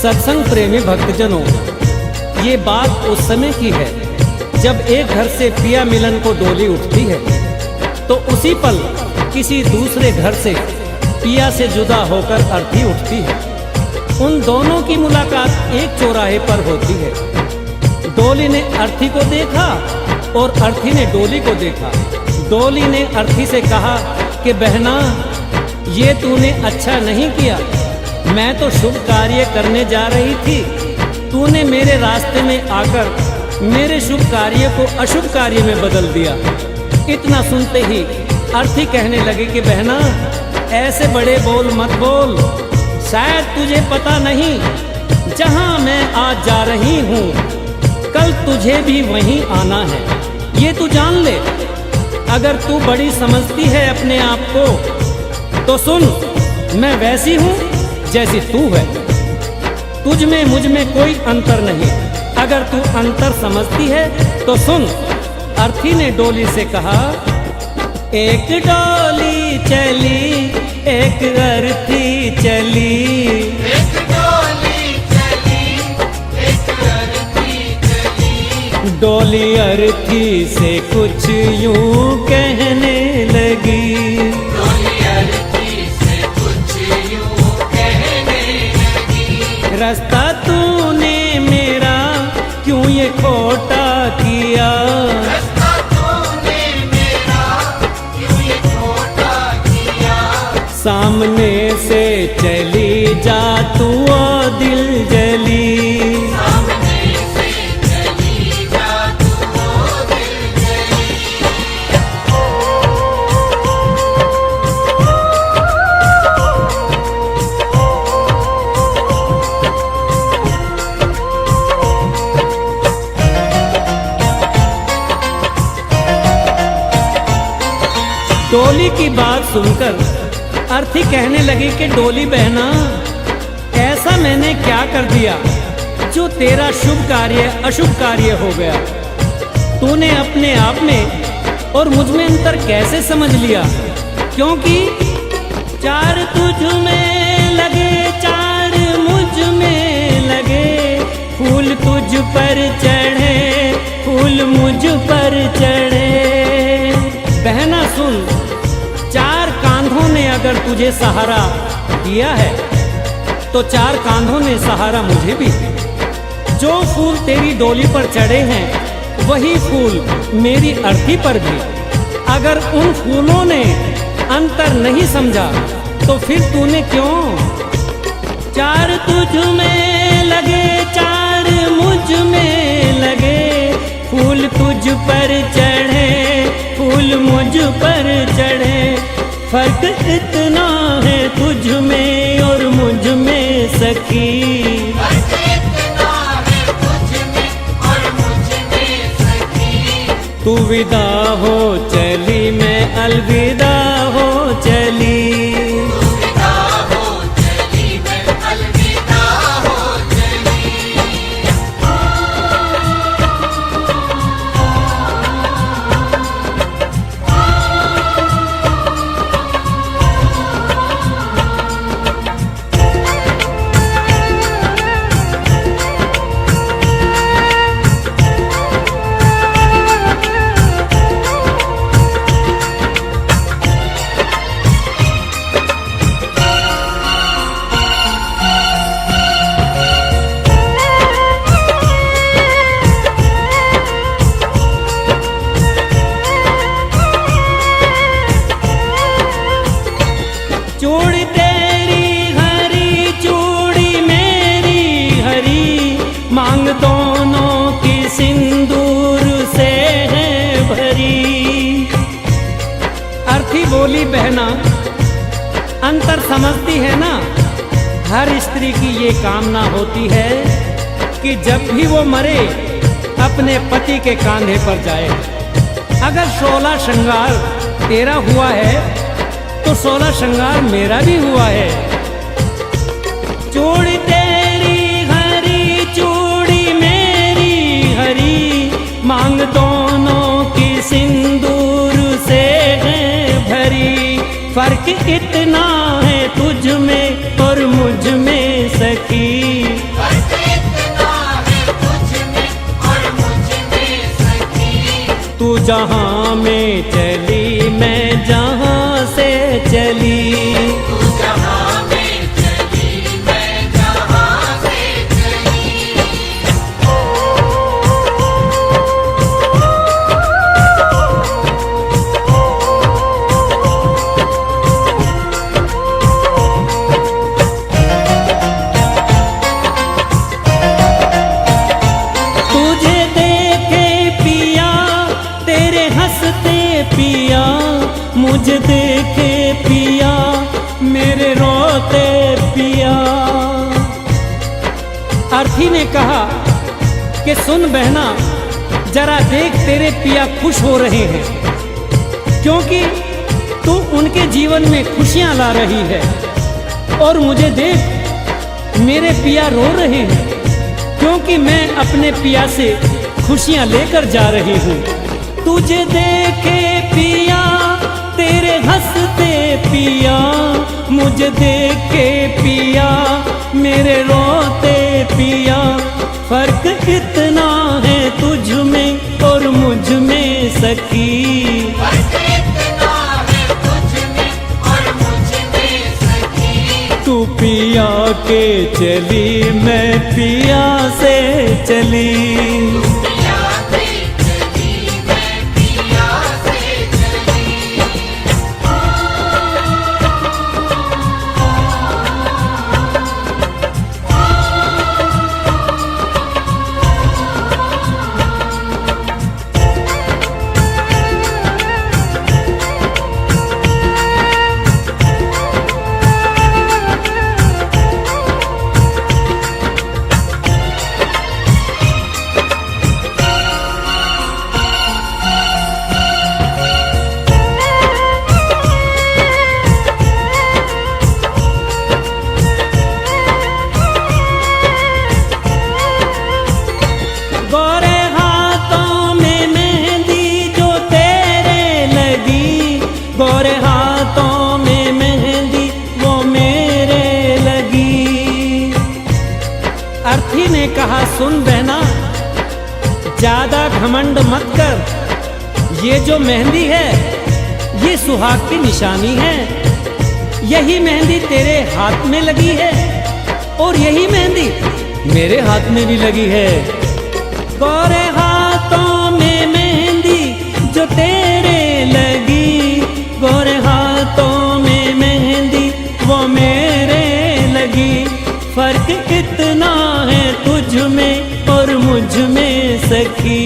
सत्संग प्रेमी भक्तजनों, ये बात उस समय की है जब एक घर से पिया मिलन को डोली उठती है तो उसी पल किसी दूसरे घर से पिया से जुदा होकर अर्थी उठती है। उन दोनों की मुलाकात एक चौराहे पर होती है। डोली ने अर्थी को देखा और अर्थी ने डोली को देखा। डोली ने अर्थी से कहा कि बहना, ये तूने अच्छा नहीं किया। मैं तो शुभ कार्य करने जा रही थी, तूने मेरे रास्ते में आकर मेरे शुभ कार्य को अशुभ कार्य में बदल दिया। इतना सुनते ही अर्थी कहने लगे कि बहना, ऐसे बड़े बोल मत बोल, शायद तुझे पता नहीं जहां मैं आज जा रही हूँ कल तुझे भी वहीं आना है, ये तू जान ले। अगर तू बड़ी समझती है अपने आप को तो सुन, मैं वैसी हूँ जैसी तू है, तुझ में मुझ में कोई अंतर नहीं। अगर तू अंतर समझती है तो सुन। अर्थी ने डोली से कहा, एक डोली चली एक अर्थी चली, एक डोली चली एक अर्थी चली। डोली अर्थी से कुछ यूं कहने लगी, डोली अर्थी से कुछ यूं कहने लगी। रास्ता तूने मेरा क्यों ये खोटा किया, रास्ता तूने मेरा क्यों ये खोटा किया। सामने से चली जा तू ओ दिल जली, सामने से चली जा तू ओ दिल जली। डोली की बात सुनकर अर्थी कहने लगी कि डोली बहना, ऐसा मैंने क्या कर दिया जो तेरा शुभ कार्य अशुभ कार्य हो गया। तूने अपने आप में और मुझ में अंतर कैसे समझ लिया, क्योंकि चार तुझ में लगे चार मुझ में लगे, फूल तुझ पर चढ़े फूल मुझ पर चढ़े। बहना सुन, चार कांधों ने अगर तुझे सहारा दिया है तो चार कांधों ने सहारा मुझे भी। जो फूल तेरी डोली पर चढ़े हैं वही फूल मेरी अर्थी पर भी। अगर उन फूलों ने अंतर नहीं समझा तो फिर तूने क्यों। चार तुझ में लगे चार मुझ में लगे, फूल तुझ पर चढ़े फूल मुझ पर चढ़े। फर्क इतना है तुझ में और मुझ में सखी, फर्क इतना है तुझ में और मुझ में सखी। तू विदा हो चली मैं अलविदा हो चली, तू विदा हो चली मैं अलविदा हो चली। चूड़ी तेरी हरी चूड़ी मेरी हरी, मांग दोनों की सिंदूर से है भरी। अर्थी बोली, बहना अंतर समझती है ना, हर स्त्री की ये कामना होती है कि जब भी वो मरे अपने पति के कांधे पर जाए। अगर 16 श्रृंगार तेरा हुआ है तो 16 श्रृंगार मेरा भी हुआ है। चूड़ी तेरी हरी चूड़ी मेरी हरी, मांग दोनों की सिंदूर से है भरी। फर्क इतना है तुझ में और मुझ में सखी, जहां में चली मैं जहां से चली। तू जहां में चली मैं जहां से चली। तुझे देखे पिया तेरे हंसते पिया, मुझे देखे पिया मेरे रोते पिया। अर्थी ने कहा कि सुन बहना, जरा देख तेरे पिया खुश हो रहे हैं, क्योंकि तू उनके जीवन में खुशियां ला रही है। और मुझे देख मेरे पिया रो रहे हैं, क्योंकि मैं अपने पिया से खुशियां लेकर जा रही हूँ। तुझे देखे पिया तेरे हंसते पिया, मुझे देखे पिया मेरे रोते पिया। फर्क इतना है तुझ में और मुझ में सखी। फर्क इतना है तुझ में और मुझ में सखी। तू पिया के चली मैं पिया से चली। पिया से चली मैं पिया से चली। गोरे हाथों में मेहंदी जो तेरे लगी, गोरे हाथों में मेहंदी वो मेरे लगी। अर्थी ने कहा सुन बहना, ज्यादा घमंड मत कर। ये जो मेहंदी है ये सुहाग की निशानी है। यही मेहंदी तेरे हाथ में लगी है और यही मेहंदी मेरे हाथ में भी लगी है। गोरे हाथों में मेहंदी जो तेरे लगी, गोरे हाथों में मेहंदी वो मेरे लगी। फर्क इतना है तुझ में और मुझ में सखी।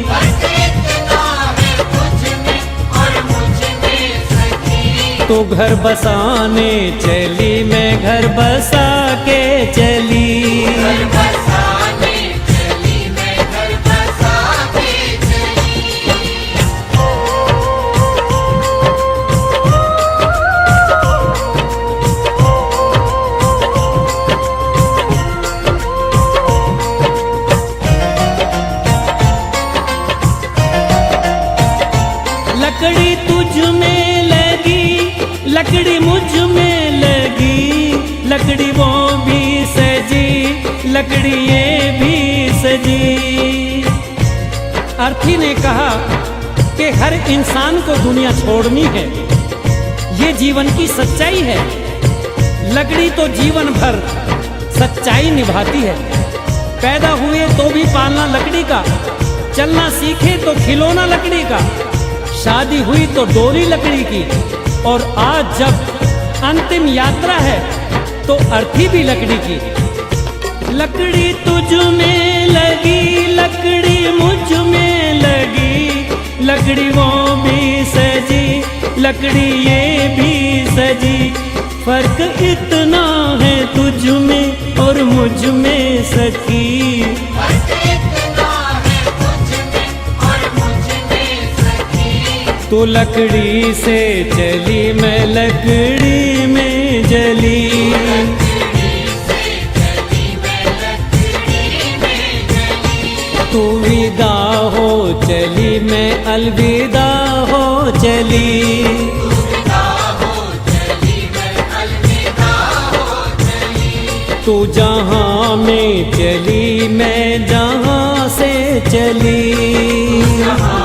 फर्क इतना है तुझ में और मुझ में सखी। तो घर बसाने चली मैं घर बसा के चली। घर बसाने चली मैं घर बसा के चली। लकड़ी तुझ में लगी, लकड़ी मुझ में लगी, लकड़ी वो भी सजी, लकड़ी ये भी सजी। अर्थी ने कहा कि हर इंसान को दुनिया छोड़नी है, ये जीवन की सच्चाई है। लकड़ी तो जीवन भर सच्चाई निभाती है। पैदा हुए तो भी पालना लकड़ी का, चलना सीखे तो खिलौना लकड़ी का, शादी हुई तो डोरी लकड़ी की, और आज जब अंतिम यात्रा है तो अर्थी भी लकड़ी की। लकड़ी तुझ में लगी, लकड़ी मुझ में लगी, लकड़ी वो भी सजी, लकड़ी ये भी सजी। फर्क इतना है तुझ में और मुझ में सखी। फर्क इतना है तुझ में और मुझ में सखी। तू लकड़ी से चली मैं लकड़ी में जली। लकड़ी से चली मैं लकड़ी में जली। तू विदा हो चली मैं अलविदा हो चली। अलविदा हो चली मैं अलविदा हो चली। तू जहां में चली मैं जहां से चली। जहां